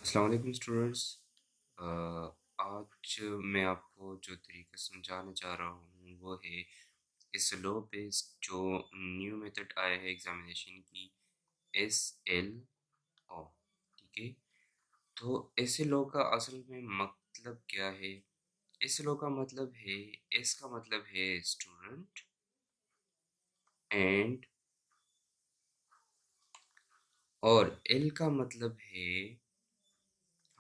अस्सलाम वालेकुम स्टूडेंट्स। आज मैं आपको जो तरीका समझाने जा रहा हूँ वो है स्लो बेस्ड जो न्यू मेथड आया है एग्जामिनेशन की SLO। ठीक है, तो SLO का असल में मतलब क्या है? SLO का मतलब है, S का मतलब है स्टूडेंट एंड और L का मतलब है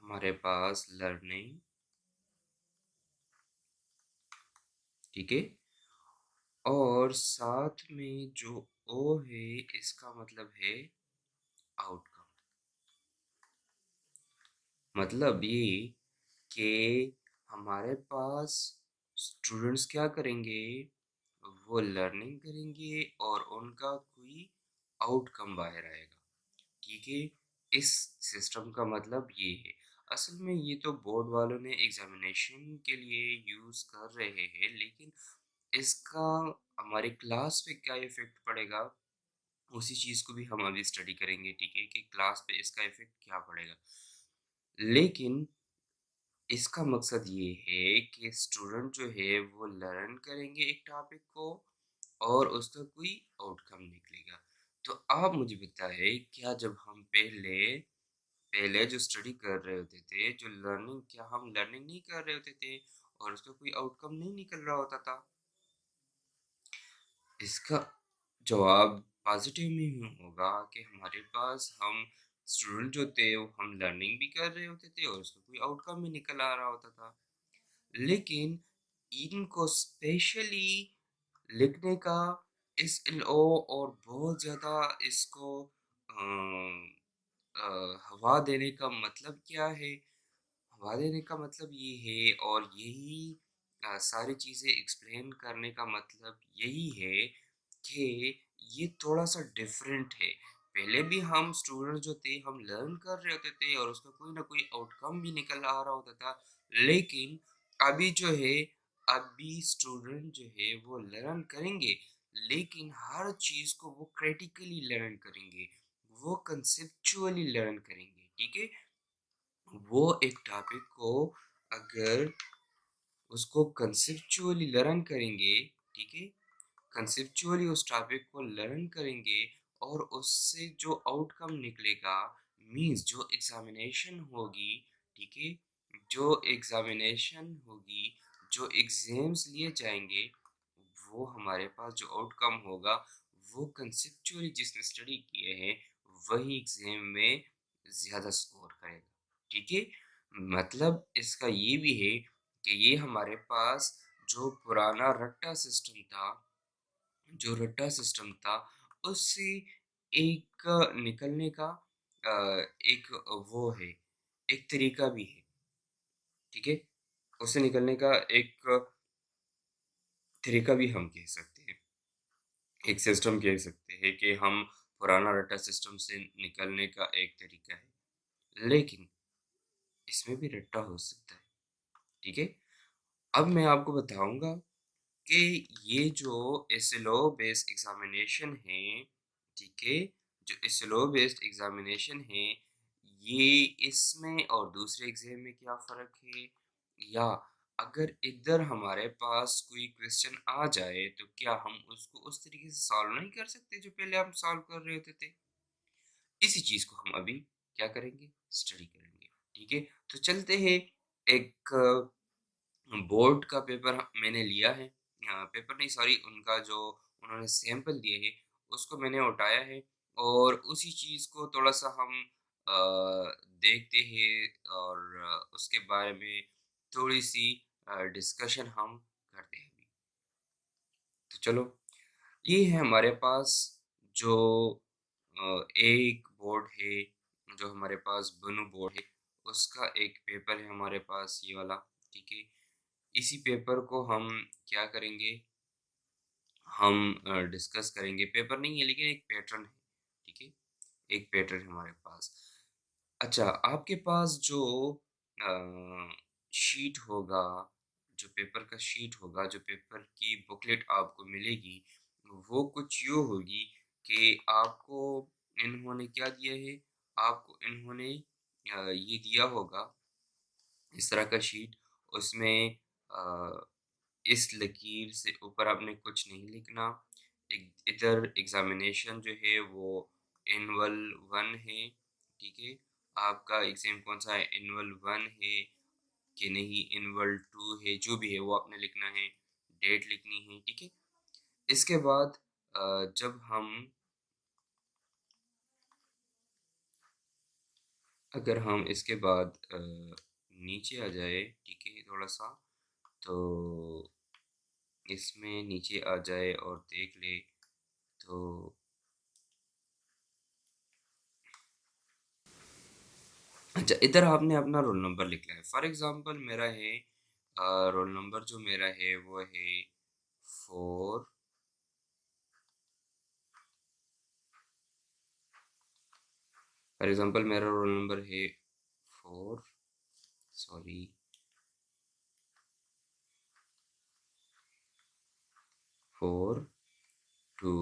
हमारे पास लर्निंग। ठीक है, और साथ में जो ओ है इसका मतलब है आउटकम। मतलब ये कि हमारे पास स्टूडेंट्स क्या करेंगे, वो लर्निंग करेंगे और उनका कोई आउटकम बाहर आएगा। ठीक है, इस सिस्टम का मतलब ये है। असल में ये तो बोर्ड वालों ने एग्जामिनेशन के लिए यूज़ कर रहे हैं, लेकिन इसका हमारी क्लास पे क्या इफ़ेक्ट पड़ेगा, उसी चीज़ को भी हम अभी स्टडी करेंगे। ठीक है, कि क्लास पे इसका इफ़ेक्ट क्या पड़ेगा। लेकिन इसका मकसद ये है कि स्टूडेंट जो है वो लर्न करेंगे एक टॉपिक को और उसका कोई आउटकम निकलेगा। तो आप मुझे बताइए, क्या जब हम पहले पहले जो स्टडी कर रहे होते थे, जो लर्निंग, क्या हम लर्निंग नहीं कर रहे होते थे और उसका कोई आउटकम नहीं निकल रहा होता था? इसका जवाब पॉजिटिव में ही होगा कि हमारे पास हम स्टूडेंट जो थे वो हम लर्निंग भी कर रहे होते थे और उसका कोई आउटकम भी निकल आ रहा होता था। लेकिन इनको स्पेशली लिखने का SLO और बहुत ज़्यादा इसको हवा देने का मतलब क्या है? हवा देने का मतलब ये है, और यही सारी चीज़ें एक्सप्लेन करने का मतलब यही है कि ये थोड़ा-सा डिफरेंट है। पहले भी हम स्टूडेंट जो थे हम लर्न कर रहे होते थे और उसका कोई ना कोई आउटकम भी निकल आ रहा होता था। लेकिन अभी जो है, अभी स्टूडेंट जो है वो लर्न करेंगे, लेकिन हर चीज़ को वो क्रिटिकली लर्न करेंगे, वो कंसेप्चुअली लर्न करेंगे। ठीक है? वो एक टॉपिक को अगर उसको कंसेप्चुअली लर्न करेंगे, ठीक है? कंसेप्चुअली उस टॉपिक को लर्न करेंगे और उससे जो आउटकम निकलेगा, मीन्स जो एग्जामिनेशन होगी, ठीक है? जो एग्जामिनेशन होगी, जो एग्जाम्स लिए जाएंगे, वो हमारे पास जो आउटकम होगा वो कंसेप्चुअली जिसने स्टडी किए हैं वही एग्जाम में ज़्यादा स्कोर करेगा। ठीक है, मतलब इसका ये भी है कि ये हमारे पास जो पुराना रट्टा सिस्टम था, जो रट्टा सिस्टम था उससे एक निकलने का एक वो है, एक तरीका भी है। ठीक है, उससे निकलने का एक तरीका भी हम कह सकते हैं, एक सिस्टम कह सकते हैं कि हम पुराना रट्टा सिस्टम से निकलने का एक तरीका है। लेकिन इसमें भी रट्टा हो सकता है। ठीक है, अब मैं आपको बताऊंगा कि ये जो SLO बेस्ड एग्जामिनेशन है, ठीक है, जो SLO बेस्ड एग्जामिनेशन है, ये इसमें और दूसरे एग्जाम में क्या फ़र्क है, या अगर इधर हमारे पास कोई क्वेश्चन आ जाए तो क्या हम उसको उस तरीके से सॉल्व नहीं कर सकते जो पहले हम सॉल्व कर रहे होते थे? इसी चीज़ को हम अभी क्या करेंगे, स्टडी करेंगे। ठीक है, तो चलते हैं। एक बोर्ड का पेपर मैंने लिया है, पेपर नहीं सॉरी, उनका जो उन्होंने सैंपल दिए हैं उसको मैंने उठाया है, और उसी चीज़ को थोड़ा-सा हम देखते हैं और उसके बारे में थोड़ी-सी डिस्कशन हम करते हैं अभी। तो चलो, ये है हमारे पास जो एक बोर्ड है, जो हमारे पास बनू बोर्ड है, उसका एक पेपर है हमारे पास ये वाला। ठीक है, इसी पेपर को हम क्या करेंगे, हम डिस्कस करेंगे। पेपर नहीं है लेकिन एक पैटर्न है। ठीक है, एक पैटर्न है हमारे पास। अच्छा, आपके पास जो शीट होगा, जो पेपर का शीट होगा, जो पेपर की बुकलेट आपको मिलेगी, वो कुछ यूँ होगी कि आपको इन्होंने क्या दिया है, आपको इन्होंने ये दिया होगा इस तरह का शीट, उसमें इस लकीर से ऊपर आपने कुछ नहीं लिखना। इधर एग्जामिनेशन जो है वो एनुअल 1 है, ठीक है। आपका एग्जाम कौन सा है, एनुअल 1 है कि नहीं, एनुअल 2 है, जो भी है वो आपने लिखना है, डेट लिखनी है, ठीक है। इसके बाद जब हम अगर हम इसके बाद नीचे आ जाए, ठीक है, थोड़ा सा, तो इसमें नीचे आ जाए और देख ले, तो अच्छा, इधर आपने अपना रोल नंबर लिखना है। फॉर एग्जांपल मेरा है रोल नंबर जो मेरा है वो है 4। फॉर एग्जांपल मेरा रोल नंबर है 4, सॉरी, 4 2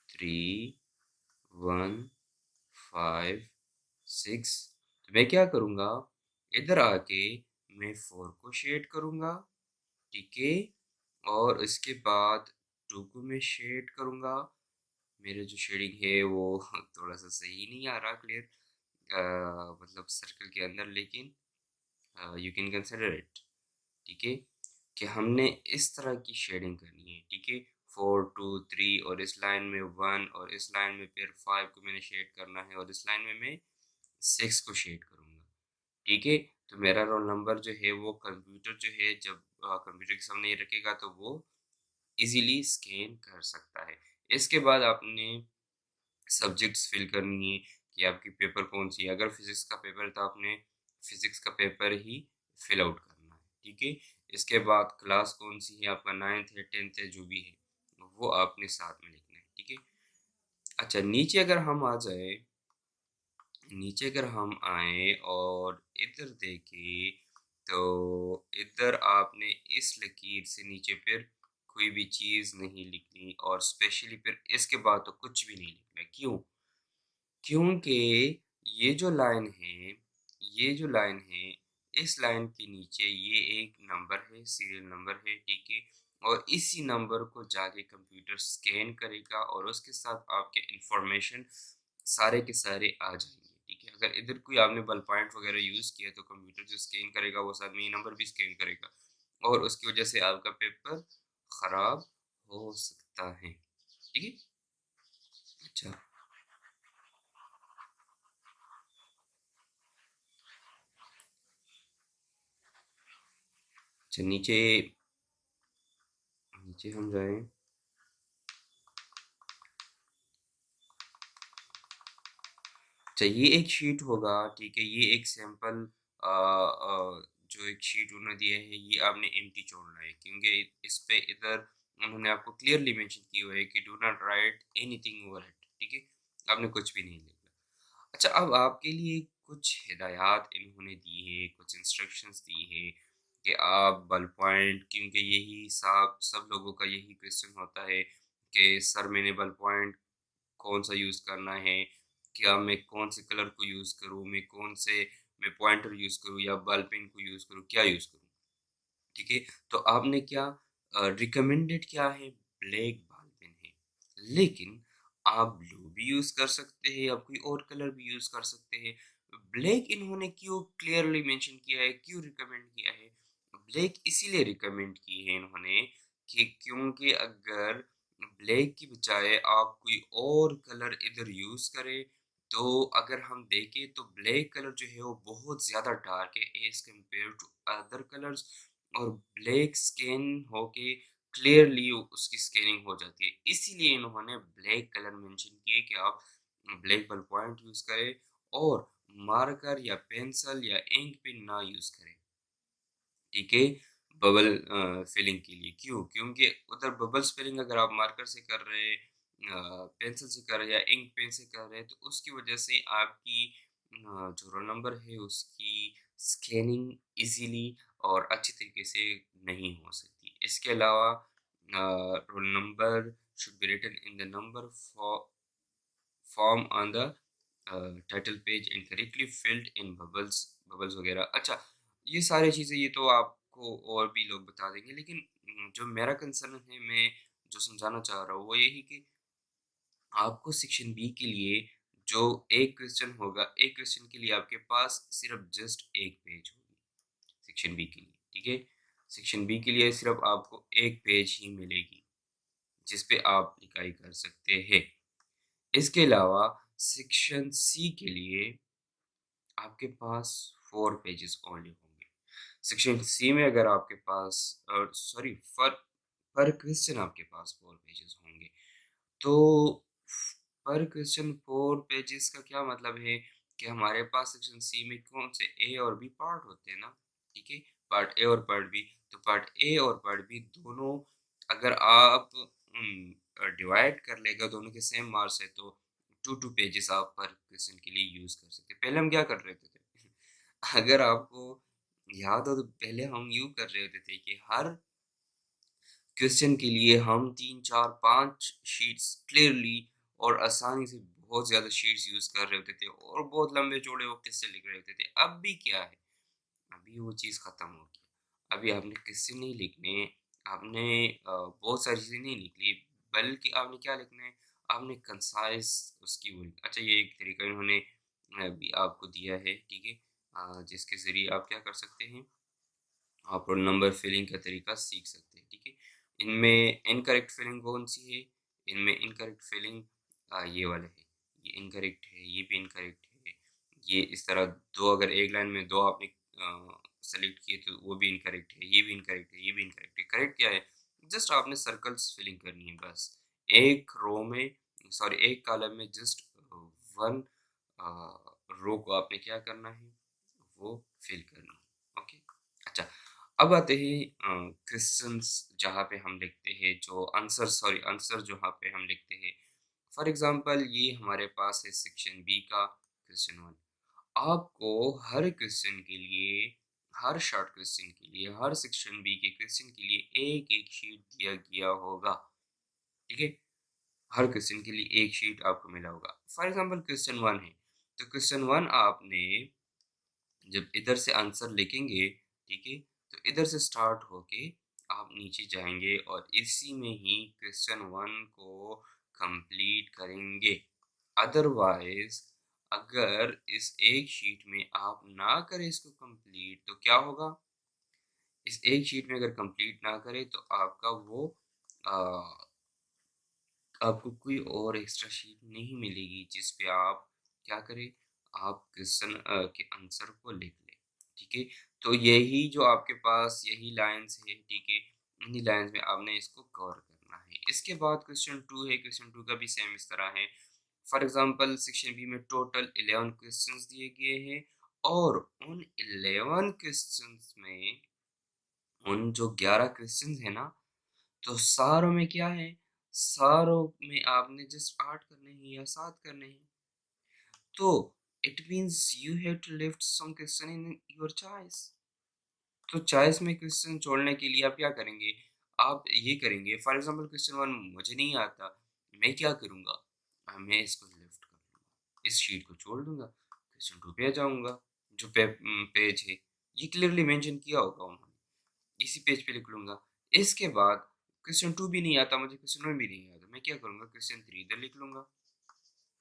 3 1 5 6। तो मैं क्या करूँगा, इधर आके मैं 4 को शेड करूँगा, ठीक है, और इसके बाद 2 को मैं शेड करूँगा। मेरे जो शेडिंग है वो थोड़ा सा सही नहीं आ रहा क्लियर, मतलब सर्कल के अंदर, लेकिन यू कैन कंसिडर इट, ठीक है, कि हमने इस तरह की शेडिंग करनी है, ठीक है। 4 2 3 और इस लाइन में 1 और इस लाइन में फिर 5 को मैंने शेड करना है और इस लाइन में मैं 6 को शेड करूँगा, ठीक है। तो मेरा रोल नंबर जो है वो कंप्यूटर जो है जब कंप्यूटर के सामने रखेगा तो वो इजीली स्कैन कर सकता है। इसके बाद आपने सब्जेक्ट्स फिल करनी है कि आपकी पेपर कौन सी है। अगर फिजिक्स का पेपर है तो आपने फिजिक्स का पेपर ही फिल आउट करना है, ठीक है। इसके बाद क्लास कौन सी है, आपका 9th है 10th है जो भी है वो आपने साथ में लिखना है, ठीक है। अच्छा, नीचे अगर हम आए और इधर देखें, तो इधर आपने इस लकीर से नीचे फिर कोई भी चीज़ नहीं लिखनी और स्पेशली फिर इसके बाद तो कुछ भी नहीं लिखना। क्यों? क्योंकि ये जो लाइन है, ये जो लाइन है, इस लाइन के नीचे ये एक नंबर है, सीरियल नंबर है, ठीक है। और इसी नंबर को जाके कंप्यूटर स्कैन करेगा और उसके साथ आपके इंफॉर्मेशन सारे के सारे आ जाएंगे, ठीक है। अगर इधर कोई आपने बल पॉइंट वगैरह यूज़ किया तो कंप्यूटर जो स्कैन करेगा वो साथ में ये नंबर भी स्कैन करेगा और उसकी वजह से आपका पेपर ख़राब हो सकता है, ठीक है। अच्छा, अच्छा, नीचे नीचे हम जाएं। अच्छा, ये एक शीट होगा, ठीक है, ये एक सैंपल जो एक शीट उन्होंने दिया है ये आपने एम्प्टी छोड़ना है क्योंकि इस पे इधर उन्होंने आपको क्लियरली मेंशन किया हुआ है कि do not right anything over it, ठीक है, आपने कुछ भी नहीं लिखना। अच्छा, अब आपके लिए कुछ हिदायत इन्होंने दी है, कुछ इंस्ट्रक्शंस दी है कि आप बल पॉइंट, क्योंकि यही सब लोगों का यही क्वेश्चन होता है कि सर मैंने बल पॉइंट कौन-सा यूज़ करना है? क्या मैं कौन से कलर को यूज़ करूँ? मैं पॉइंटर यूज़ करूँ या बॉल पेन को यूज़ करूँ? क्या यूज़ करूँ? ठीक है? तो आपने क्या रिकमेंडेड क्या है? ब्लैक बॉल पेन है। लेकिन आप ब्लू भी यूज़ कर सकते हैं, आप कोई और कलर भी यूज़ कर सकते हैं। ब्लैक इन्होंने क्यों क्लियरली मेंशन किया है, क्यों रिकमेंड किया है? ब्लैक इसीलिए रिकमेंड की है इन्होंने कि क्योंकि अगर ब्लैक की बजाय आप कोई और कलर इधर यूज़ करें, तो अगर हम देखें तो ब्लैक कलर जो है वो बहुत ज़्यादा डार्क है as compare to other colours और ब्लैक स्कैन होके क्लियरली उसकी स्कैनिंग हो जाती है। इसीलिए इन्होंने ब्लैक कलर मेंशन किए कि आप ब्लैक बॉल पॉइंट यूज़ करें और मार्कर या पेंसिल या इंक पेन ना यूज़ करें। ठीक है, बबल फिलिंग के लिए। क्यों? क्योंकि उधर बबल्स फिलिंग अगर आप मार्कर से कर रहे हैं, पेंसिल से कर रहे हैं या इंक पेन से कर रहे हैं तो उसकी वजह से आपकी जो रोल नंबर है उसकी स्कैनिंग इजीली और अच्छी तरीके से नहीं हो सकती। इसके अलावा roll number should be written in the number form on the title page incorrectly filled in bubbles bubbles वगैरह। अच्छा, ये सारी चीज़ें ये तो आपको और भी लोग बता देंगे, लेकिन जो मेरा कंसर्न है, मैं जो समझाना चाह रहा हूँ वो यही कि आपको सेक्शन बी के लिए जो एक क्वेश्चन होगा, एक क्वेश्चन के लिए आपके पास सिर्फ जस्ट एक पेज होगी सेक्शन बी के लिए, ठीक है? सेक्शन बी के लिए सिर्फ आपको एक पेज ही मिलेगी जिस पे आप लिखाई कर सकते हैं। इसके अलावा सेक्शन सी के लिए आपके पास 4 पेजेस ओनली होंगे। सेक्शन सी में अगर आपके पास सॉरी पर क्वेश्चन आपके पास 4 पेजेस होंगे। तो पर क्वेश्चन 4 पेजेस का क्या मतलब है कि हमारे पास सेक्शन सी में कौन से ए और बी पार्ट होते हैं ना, ठीक है? पार्ट ए और पार्ट बी, तो पार्ट ए और पार्ट बी दोनों अगर आप डिवाइड कर लेगा, दोनों के सेम मार्क्स है, तो 2 पेजेस आप पर क्वेश्चन के लिए यूज कर सकते हैं। पहले हम क्या कर रहे थे अगर आपको याद हो तो पहले हम यूं कर रहे होते थे कि हर क्वेश्चन के लिए हम 3, 4, 5 शीट्स क्लियरली और आसानी से बहुत ज़्यादा शीट्स यूज़ कर रहे होते थे और बहुत लंबे चौड़े वक्त से लिख रहे होते थे। अब भी क्या है, अभी वो चीज़ ख़त्म हो गई। अभी आपने किस्से नहीं लिखने, आपने बहुत सारी चीज़ें नहीं लिखनी, बल्कि आपने क्या लिखना है, आपने कंसाइज़ उसकी वो अच्छा, ये एक तरीका इन्होंने अभी आपको दिया है, ठीक है? जिसके ज़रिए आप क्या कर सकते हैं, आप रोल नंबर फिलिंग का तरीका सीख सकते हैं, ठीक है? इनमें इनकरेक्ट फिलिंग कौन-सी है? इनमें इनकरेक्ट फिलिंग ये वाला है, ये इनकरेक्ट है, ये भी इनकरेक्ट है, ये इस तरह 2 अगर एक लाइन में 2 आपने सेलेक्ट किए तो वो भी इनकरेक्ट है, ये भी इनकरेक्ट है, ये भी इनकरेक्ट है। करेक्ट क्या है? जस्ट आपने सर्कल्स फिलिंग करनी है बस। एक रो में सॉरी एक कॉलम में जस्ट 1 रो को आपने क्या करना है, वो फिल करना है, ओके? अच्छा, अब आते हैं क्वेश्चंस जहाँ पे हम लिखते हैं जो आंसर जहाँ पे हम लिखते हैं। फॉर एग्जांपल ये हमारे पास है सेक्शन बी का क्वेश्चन 1। आपको हर क्वेश्चन के लिए, हर शॉर्ट क्वेश्चन के लिए, हर सेक्शन बी के क्वेश्चन के लिए एक-एक शीट दिया गया होगा, ठीक है? हर क्वेश्चन के लिए एक शीट आपको मिला होगा। फॉर एग्जांपल क्वेश्चन 1 है, तो क्वेश्चन 1 आपने जब इधर से आंसर लिखेंगे, ठीक है? तो इधर से स्टार्ट होके आप नीचे जाएँगे और इसी में ही क्वेश्चन 1 को कंप्लीट करेंगे। अदरवाइज़ अगर इस एक शीट में आप ना करें इसको कंप्लीट तो क्या होगा? इस एक शीट में अगर कंप्लीट ना करें तो आपका वो अ, आपको कोई और एक्स्ट्रा शीट नहीं मिलेगी जिस पे आप क्या करें, आप क्वेश्चन के आंसर को लिख लें, ठीक है? तो यही जो आपके पास यही लाइन्स है, ठीक है? इन्हीं लाइन्स में आपने इसको कवर करना है। इसके बाद क्वेश्चन 2 है, क्वेश्चन 2 का भी सेम इस तरह है। फॉर एग्ज़ाम्पल सेक्शन बी में टोटल 11 क्वेश्चंस दिए गए हैं और उन 11 क्वेश्चंस में उन जो 11 क्वेश्चंस हैं ना, तो सारों में क्या है, सारों में आपने जस्ट 8 करने हैं या 7 करने हैं। तो it means you have to lift some question in your choice. तो चॉइस में क्वेश्चन छोड़ने के लिए आप क्या करेंगे? आप ये करेंगे, फॉर एग्ज़ाम्पल क्वेश्चन 1 मुझे नहीं आता, मैं क्या करूँगा? मैं इसको लेफ्ट कर दूँगा, इस शीट को छोड़ दूँगा, क्वेश्चन 2 पे आ जाऊँगा, जो पेज है, ये क्लियरली मेंशन किया होगा उन्होंने। इसी पेज पे लिख लूँगा। इसके बाद क्वेश्चन 2 भी नहीं आता मुझे, क्वेश्चन 1 भी नहीं आता, मैं क्या करूँगा, क्वेश्चन 3 इधर लिख लूँगा,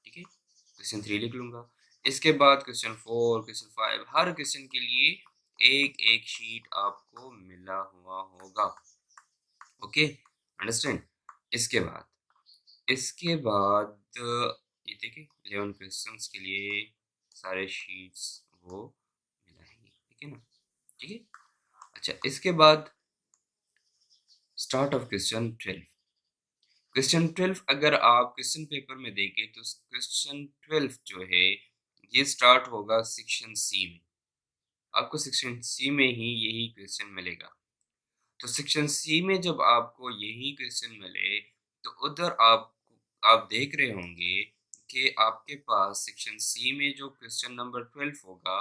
ठीक है? क्वेश्चन 3 लिख लूँगा। इसके बाद क्वेश्चन 4, क्वेश्चन 5 हर क्वेश्चन के लिए एक-एक शीट आपको मिला हुआ होगा। ओके? अंडरस्टैंड? इसके बाद ये देखिए 11 क्वेश्चंस के लिए सारे शीट्स वो मिलाएँगे, ठीक है ना? ठीक है? अच्छा, इसके बाद स्टार्ट ऑफ क्वेश्चन 12। क्वेश्चन 12 अगर आप क्वेश्चन पेपर में देखें तो क्वेश्चन 12 जो है ये स्टार्ट होगा सेक्शन सी में। आपको सेक्शन सी में ही यही क्वेश्चन मिलेगा। तो सेक्शन सी में जब आपको यही क्वेश्चन मिले तो उधर आप देख रहे होंगे कि आपके पास सेक्शन सी में जो क्वेश्चन नंबर 12 होगा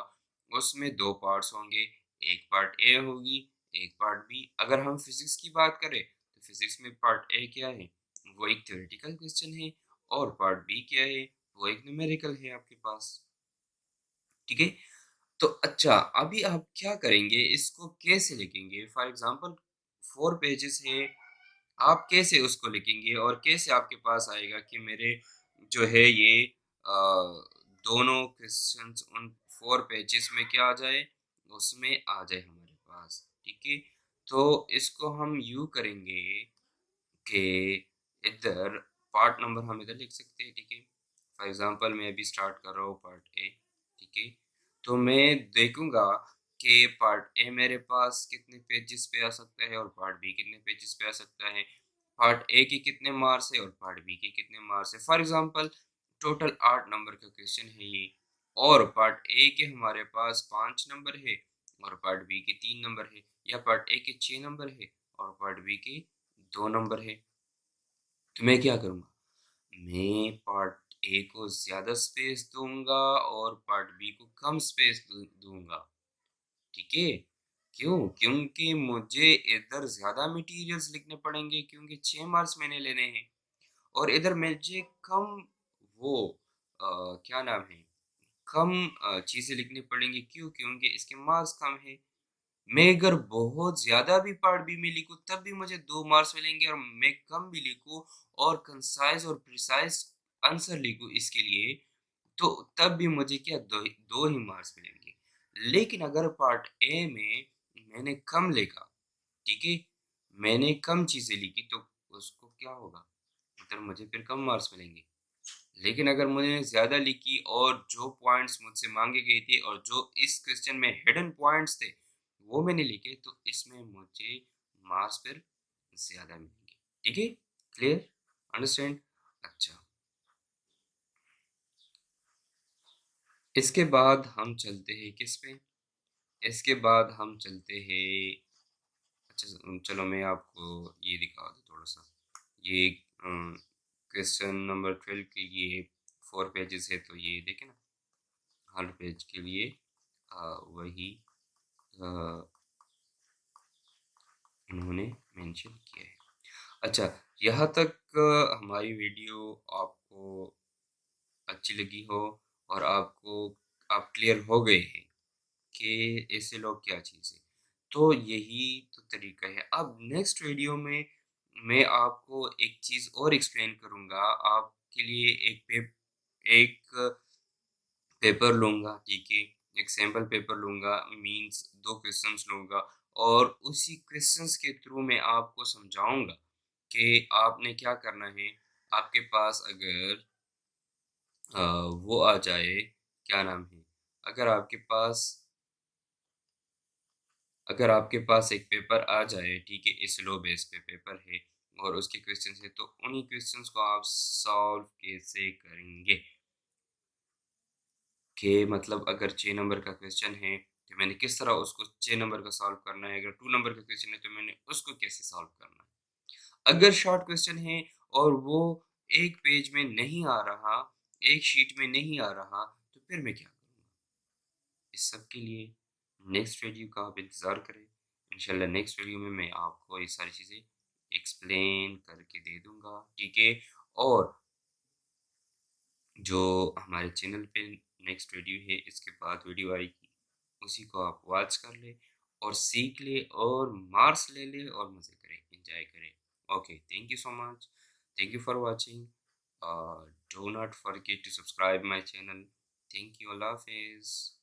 उसमें 2 पार्ट्स होंगे। एक पार्ट ए होगी, एक पार्ट बी। अगर हम फिजिक्स की बात करें तो फिजिक्स में पार्ट ए क्या है? वो एक थ्योरेटिकल क्वेश्चन है और पार्ट बी क्या है? वो एक न्यूमेरिकल है आपके पास, ठीक है? तो अच्छा, अभी आप क्या करेंगे, इसको कैसे लिखेंगे? फॉर एग्ज़ाम्पल 4 पेजेज़ हैं, आप कैसे उसको लिखेंगे और कैसे आपके पास आएगा कि मेरे जो है ये दोनों क्वेश्चंस उन 4 पेजेज़ में क्या आ जाए, उसमें आ जाए हमारे पास, ठीक है? तो इसको हम यूँ करेंगे कि इधर पार्ट नंबर हम इधर लिख सकते हैं, ठीक है? फॉर एग्ज़ाम्पल मैं अभी स्टार्ट कर रहा हूँ पार्ट ए, ठीक है? तो मैं देखूँगा कि पार्ट ए मेरे पास कितने पेजेस पे आ सकता है और पार्ट बी कितने पेजेस पे आ सकता है। पार्ट ए के कितने मार्क्स है और पार्ट बी के कितने मार्क्स है। फॉर एग्ज़ाम्पल टोटल 8 नंबर का क्वेश्चन है ये और पार्ट ए के हमारे पास 5 नंबर है और पार्ट बी के 3 नंबर है, या पार्ट ए के 6 नंबर है और पार्ट बी के 2 नंबर है। तो मैं क्या करूँगा? मैं पार्ट ए को ज़्यादा स्पेस दूँगा और पार्ट बी को कम स्पेस दूँगा, ठीक है? क्यों? क्योंकि मुझे इधर ज़्यादा मटेरियल्स लिखने पड़ेंगे क्योंकि 6 मार्क्स मैंने लेने हैं और इधर मुझे कम वो क्या नाम है, कम चीज़ें लिखनी पड़ेंगी। क्यों? क्योंकि इसके मार्क्स कम हैं। मैं अगर बहुत ज़्यादा भी पार्ट बी में लिखूँ तब भी मुझे 2 मार्क्स मिलेंगे और मैं कम भी लिखूँ और कंसाइज़ और प्रिसाइज़ आंसर लिखूँ इसके लिए, तो तब भी मुझे क्या 2 ही मार्क्स मिलेंगे। लेकिन अगर पार्ट ए में मैंने कम लिखा, ठीक है? मैंने कम चीज़ें लिखी तो उसको क्या होगा? उधर मुझे फिर कम मार्क्स मिलेंगे। लेकिन अगर मैंने ज़्यादा लिखी और जो पॉइंट्स मुझसे माँगे गए थे और जो इस क्वेश्चन में हिडन पॉइंट्स थे, वो मैंने लिखे तो इसमें मुझे मार्क्स फिर ज़्यादा मिलेंगे। ठीक है? क्लियर? अंडरस्टैंड? अच्छा, इसके बाद हम चलते हैं किस पे? इसके बाद हम चलते हैं, अच्छा चलो मैं आपको ये दिखा दूँ थोड़ा-सा। ये क्वेश्चन नंबर 12 के लिए 4 पेजेज़ है तो ये देखें ना, हर पेज के लिए वही अ, उन्होंने मेंशन किया है। अच्छा, यहाँ तक हमारी वीडियो आपको अच्छी लगी हो और आपको आप क्लियर हो गए हैं कि ऐसे लोग क्या चीज़ है। तो यही तो तरीका है। अब नेक्स्ट वीडियो में मैं आपको एक चीज़ और एक्सप्लेन करूँगा। आपके लिए एक पेपर लूँगा, ठीक है? एक सैंपल पेपर लूँगा, मीन्स 2 क्वेश्चन्स लूँगा और उसी क्वेश्चन्स के थ्रू मैं आपको समझाऊँगा कि आपने क्या करना है। आपके पास अगर वो आ जाए, क्या नाम है? अगर आपके पास अगर आपके पास एक पेपर आ जाए, ठीक है? स्लो बेस पे पेपर है और उसके क्वेश्चन्स हैं, तो उन्हीं क्वेश्चन्स को आप सॉल्व कैसे करेंगे? कि मतलब अगर 6 नंबर का क्वेश्चन है, तो मैंने किस तरह उसको 6 नंबर का सॉल्व करना है, अगर 2 नंबर का क्वेश्चन है, तो मैंने उसको कैसे सॉल्व करना है। अगर शॉर्ट क्वेश्चन है और वो एक पेज में नहीं आ रहा, एक शीट में नहीं आ रहा, तो फिर मैं क्या करूँगा? इस सब के लिए नेक्स्ट वीडियो का आप इंतज़ार करें। इंशाल्लाह नेक्स्ट वीडियो में मैं आपको ये सारी चीज़ें एक्सप्लेन करके दे दूँगा, ठीक है? और जो हमारे चैनल पे नेक्स्ट वीडियो है, इसके बाद वीडियो आएगी, उसी को आप वॉच कर लें और सीख लें और मार्क्स ले लें और मज़े करें, एंजॉय करें। Okay, thank you so much. Thank you for watching. Do not forget to subscribe my channel. Thank you. Allah हाफ़िज़।